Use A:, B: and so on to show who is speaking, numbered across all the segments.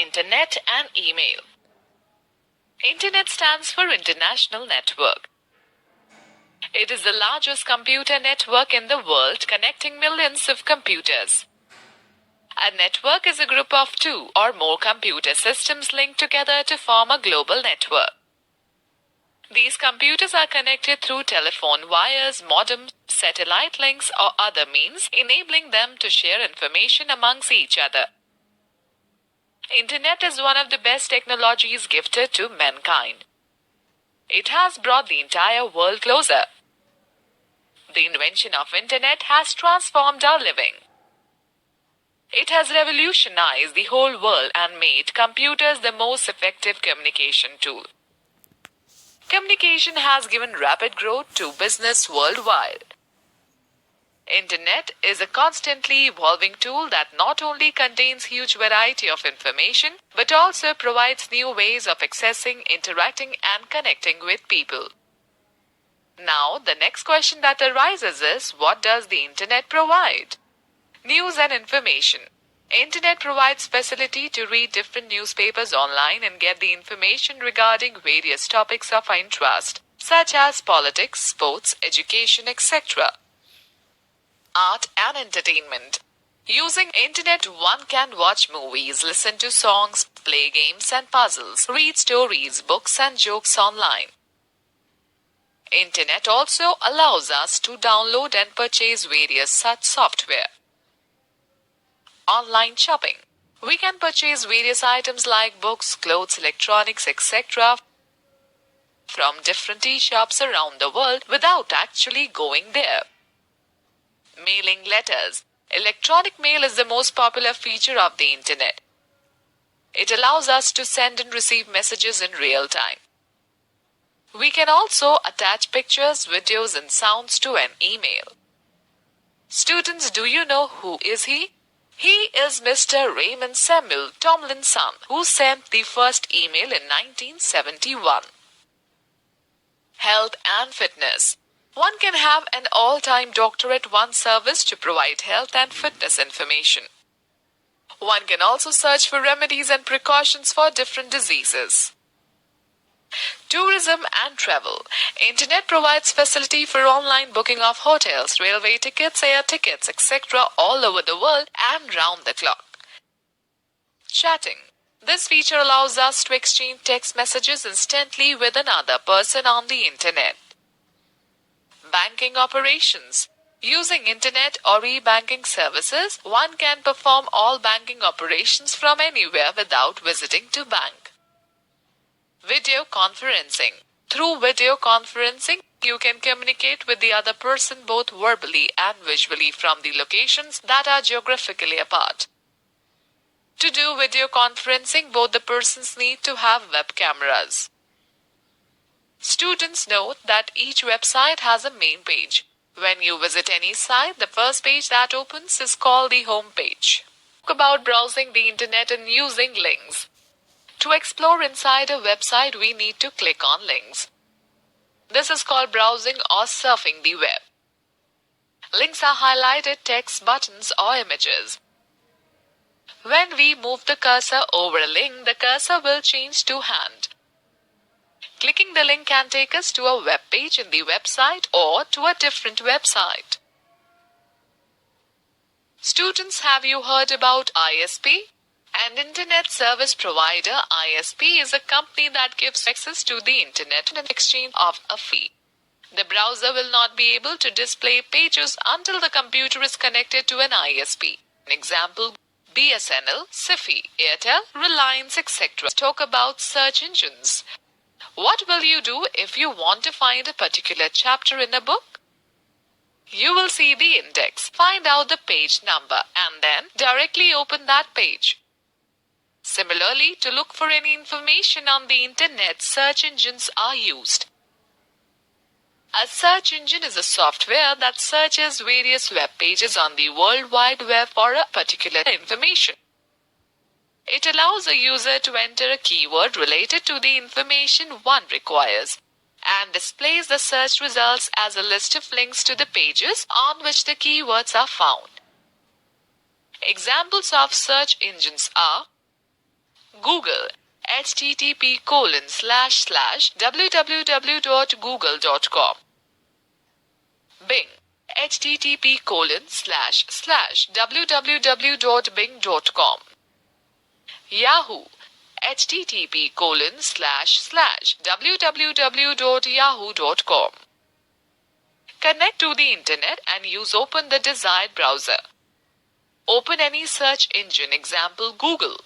A: Internet and email. Internet stands for International Network. It is the largest computer network in the world, connecting millions of computers. A network is a group of two or more computer systems linked together to form a global network. These computers are connected through telephone wires, modems, satellite links, or other means, enabling them to share information amongst each other. Internet is one of the best technologies gifted to mankind. It has brought the entire world closer. The invention of Internet has transformed our living. It has revolutionized the whole world and made computers the most effective communication tool. Communication has given rapid growth to business worldwide. Internet is a constantly evolving tool that not only contains huge variety of information, but also provides new ways of accessing, interacting, and connecting with people. Now, the next question that arises is, what does the Internet provide? News and information. Internet provides facility to read different newspapers online and get the information regarding various topics of interest, such as politics, sports, education, etc. Art and entertainment. Using Internet, one can watch movies, listen to songs, play games and puzzles, read stories, books and jokes online. Internet also allows us to download and purchase various such software. Online shopping. We can purchase various items like books, clothes, electronics, etc. from different e-shops around the world without actually going there. Mailing letters. Electronic mail is the most popular feature of the Internet. It allows us to send and receive messages in real time. We can also attach pictures, videos, and sounds to an email. Students, do you know who is he? He is Mr. Raymond Samuel Tomlinson, who sent the first email in 1971. Health and fitness. One can have an all-time doctor at one's service to provide health and fitness information. One can also search for remedies and precautions for different diseases. Tourism and travel. Internet provides facility for online booking of hotels, railway tickets, air tickets, etc. all over the world and round the clock. Chatting. This feature allows us to exchange text messages instantly with another person on the Internet. Banking operations. Using Internet or e-banking services, one can perform all banking operations from anywhere without visiting to bank. Video conferencing. Through video conferencing, you can communicate with the other person both verbally and visually from the locations that are geographically apart. To do video conferencing, both the persons need to have web cameras. Students note that each website has a main page. When you visit any site, the first page that opens is called the home page. Talk about browsing the Internet and using links. To explore inside a website, we need to click on links. This is called browsing or surfing the web. Links are highlighted text, buttons, or images. When we move the cursor over a link, the cursor will change to hand. Clicking the link can take us to a web page in the website or to a different website. Students, have you heard about ISP? An Internet Service Provider. ISP is a company that gives access to the Internet in exchange of a fee. The browser will not be able to display pages until the computer is connected to an ISP. An example, BSNL, SIFI, Airtel, Reliance, etc. Talk about search engines. What will you do if you want to find a particular chapter in a book? You will see the index, find out the page number, and then directly open that page. Similarly, to look for any information on the Internet, search engines are used. A search engine is a software that searches various web pages on the World Wide Web for a particular information. It allows a user to enter a keyword related to the information one requires and displays the search results as a list of links to the pages on which the keywords are found. Examples of search engines are Google, http://www.google.com. Bing, http://www.bing.com. Yahoo, http://www.yahoo.com. Connect to the internet and open the desired browser. Open any search engine, example Google.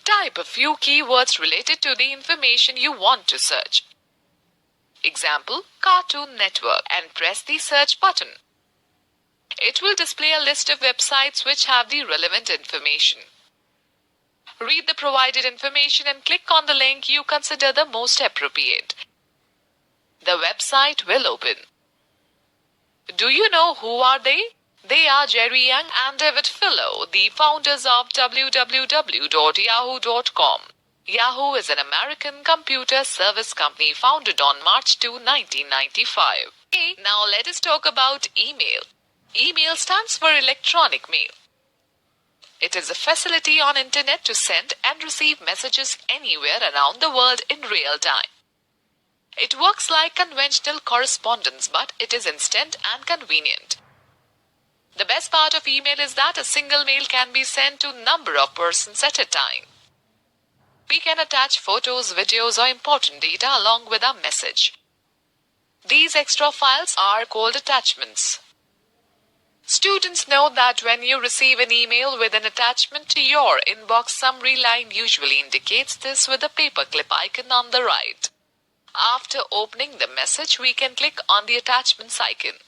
A: Type a few keywords related to the information you want to search. Example, Cartoon Network, and press the search button. It will display a list of websites which have the relevant information. Read the provided information and click on the link you consider the most appropriate. The website will open. Do you know who are they? They are Jerry Yang and David Fillo, the founders of www.yahoo.com. Yahoo is an American computer service company founded on March 2, 1995. Okay, now let us talk about email. Email stands for electronic mail. It is a facility on internet to send and receive messages anywhere around the world in real time. It works like conventional correspondence, but it is instant and convenient. The best part of email is that a single mail can be sent to a number of persons at a time. We can attach photos, videos, or important data along with our message. These extra files are called attachments. Students know that when you receive an email with an attachment to your inbox, summary line usually indicates this with a paperclip icon on the right. After opening the message, we can click on the attachments icon.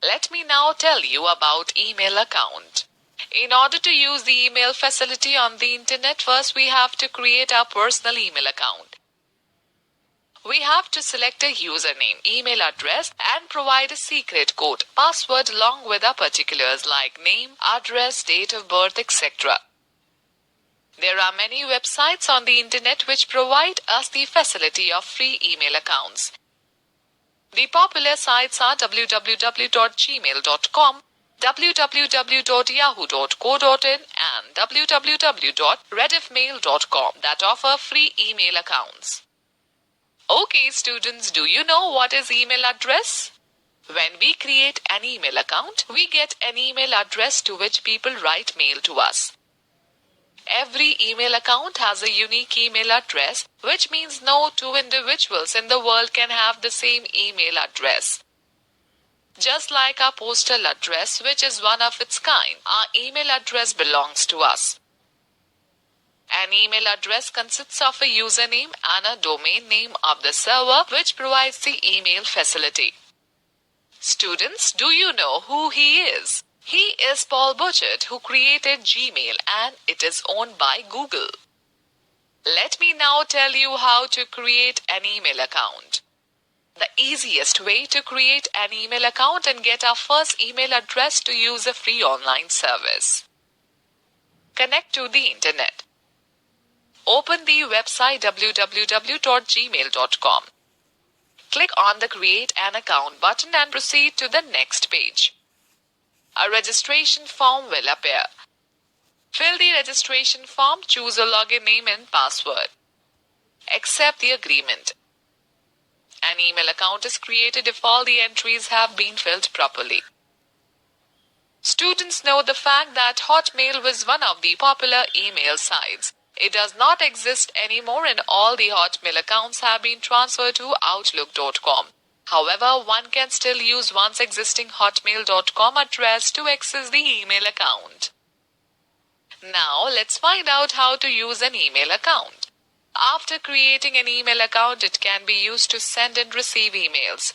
A: Let me now tell you about email account. In order to use the email facility on the internet, first we have to create our personal email account. We have to select a username, email address, and provide a secret code, password along with our particulars like name, address, date of birth, etc. There are many websites on the internet which provide us the facility of free email accounts. The popular sites are www.gmail.com, www.yahoo.co.in, and www.rediffmail.com that offer free email accounts. Okay, students, do you know what is email address? When we create an email account, we get an email address to which people write mail to us. Every email account has a unique email address, which means no two individuals in the world can have the same email address. Just like our postal address, which is one of its kind, our email address belongs to us. An email address consists of a username and a domain name of the server which provides the email facility. Students, do you know who he is? He is Paul Butchert, who created Gmail, and it is owned by Google. Let me now tell you how to create an email account. The easiest way to create an email account and get our first email address to use a free online service. Connect to the internet. Open the website www.gmail.com. Click on the Create an Account button and proceed to the next page. A registration form will appear. Fill the registration form, choose a login name and password. Accept the agreement. An email account is created if all the entries have been filled properly. Students know the fact that Hotmail was one of the popular email sites. It does not exist anymore and all the Hotmail accounts have been transferred to Outlook.com. However, one can still use one's existing Hotmail.com address to access the email account. Now, let's find out how to use an email account. After creating an email account, it can be used to send and receive emails.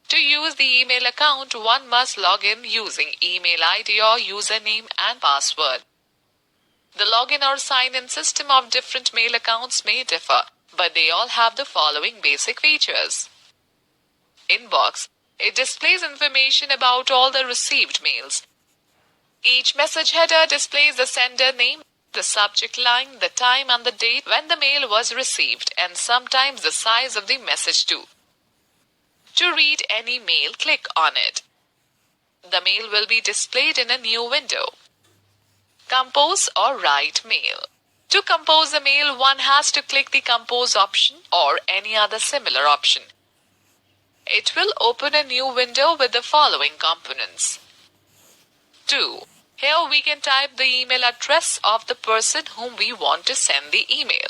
A: To use the email account, one must log in using email ID or username and password. The login or sign-in system of different mail accounts may differ, but they all have the following basic features. Inbox. It displays information about all the received mails. Each message header displays the sender name, the subject line, the time and the date when the mail was received, and sometimes the size of the message too. To read any mail, click on it. The mail will be displayed in a new window. Compose or write mail. To compose a mail, one has to click the compose option or any other similar option. It will open a new window with the following components. 2. Here we can type the email address of the person whom we want to send the email.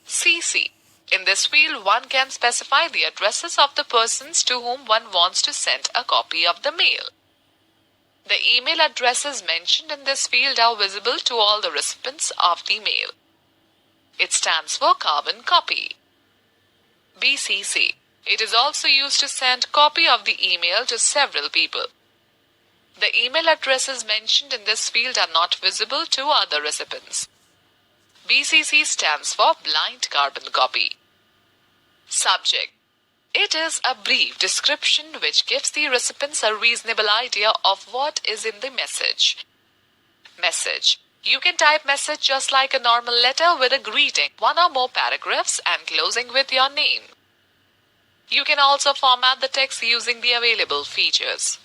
A: CC. In this field, one can specify the addresses of the persons to whom one wants to send a copy of the mail. The email addresses mentioned in this field are visible to all the recipients of the mail. It stands for carbon copy. BCC. It is also used to send copy of the email to several people. The email addresses mentioned in this field are not visible to other recipients. BCC stands for blind carbon copy. Subject. It is a brief description which gives the recipients a reasonable idea of what is in the message. Message. You can type message just like a normal letter with a greeting, one or more paragraphs, and closing with your name. You can also format the text using the available features.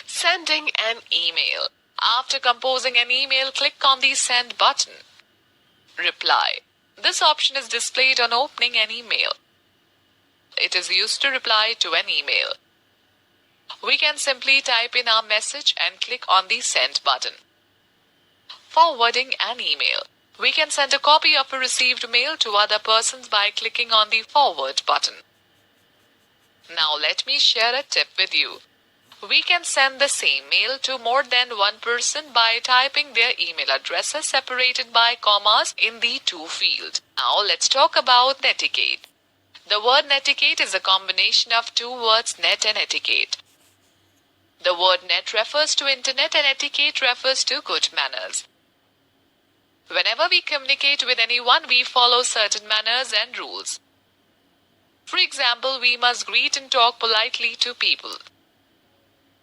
A: Sending an email. After composing an email, click on the Send button. Reply. This option is displayed on opening an email. It is used to reply to an email. We can simply type in our message and click on the Send button. Forwarding an email. We can send a copy of a received mail to other persons by clicking on the Forward button. Now let me share a tip with you. We can send the same mail to more than one person by typing their email addresses separated by commas in the To field. Now let's talk about netiquette. The word netiquette is a combination of two words, net and etiquette. The word net refers to internet and etiquette refers to good manners. Whenever we communicate with anyone, we follow certain manners and rules. For example, we must greet and talk politely to people.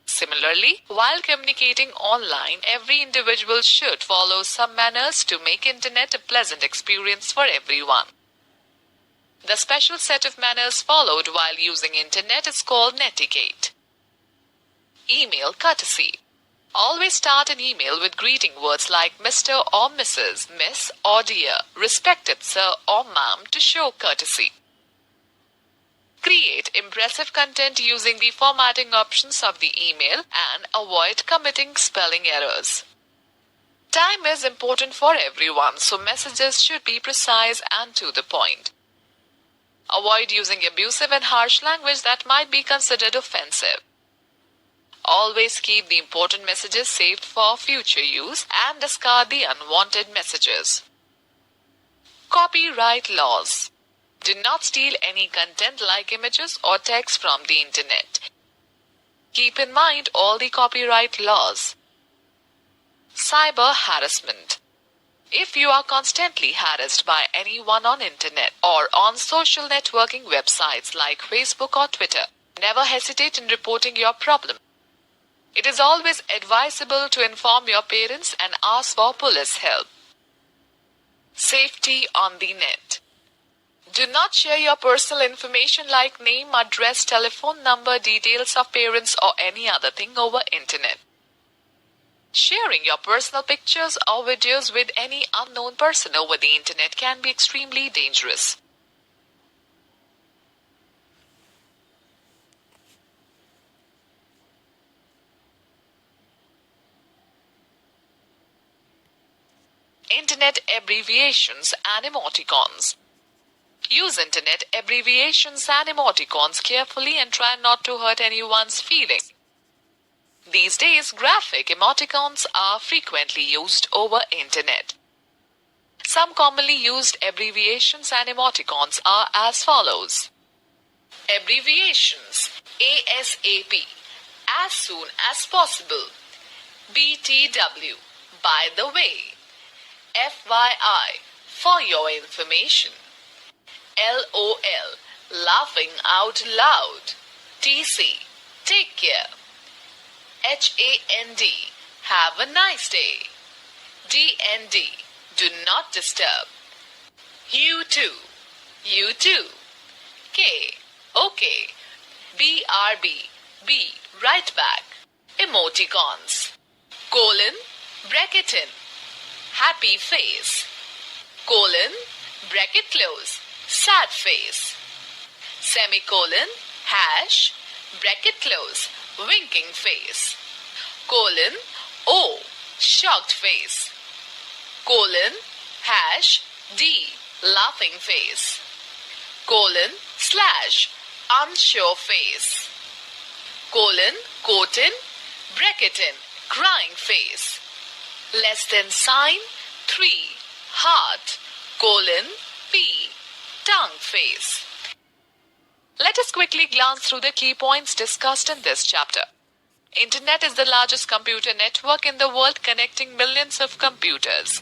A: Similarly, while communicating online, every individual should follow some manners to make internet a pleasant experience for everyone. The special set of manners followed while using internet is called netiquette. Email courtesy. Always start an email with greeting words like Mr. or Mrs., Miss or Dear, respected sir or ma'am to show courtesy. Create impressive content using the formatting options of the email and avoid committing spelling errors. Time is important for everyone, so messages should be precise and to the point. Avoid using abusive and harsh language that might be considered offensive. Always keep the important messages saved for future use and discard the unwanted messages. Copyright laws. Do not steal any content like images or text from the internet. Keep in mind all the copyright laws. Cyber harassment. If you are constantly harassed by anyone on internet or on social networking websites like Facebook or Twitter, never hesitate in reporting your problem. It is always advisable to inform your parents and ask for police help. Safety on the net. Do not share your personal information like name, address, telephone number, details of parents or any other thing over internet. Sharing your personal pictures or videos with any unknown person over the internet can be extremely dangerous. Internet abbreviations and emoticons. Use internet abbreviations and emoticons carefully and try not to hurt anyone's feelings. These days, graphic emoticons are frequently used over internet. Some commonly used abbreviations and emoticons are as follows. Abbreviations: ASAP, as soon as possible; BTW, by the way; FYI, for your information; LOL, laughing out loud; TC, take care; HAND, have a nice day; DND, do not disturb; you too, Okay. BRB. B. Right back. Emoticons. Colon. Bracket in. Happy face. Colon. Bracket close. Sad face. Semicolon. Hash. Bracket close. Winking face. Colon. O. Shocked face. Colon. Hash. D. Laughing face. Colon. Slash. Unsure face. Colon. Quote in. Bracket in. Crying face. Less than sign. 3. Heart. Colon. P. Tongue face. Let us quickly glance through the key points discussed in this chapter. Internet is the largest computer network in the world, connecting millions of computers.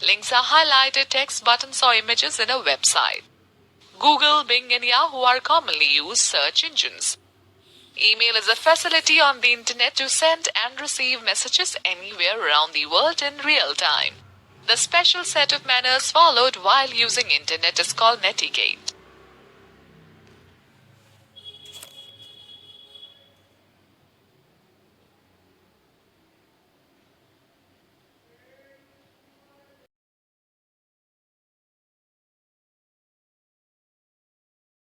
A: Links are highlighted text, buttons, or images in a website. Google, Bing, and Yahoo are commonly used search engines. Email is a facility on the internet to send and receive messages anywhere around the world in real time. The special set of manners followed while using internet is called netiquette.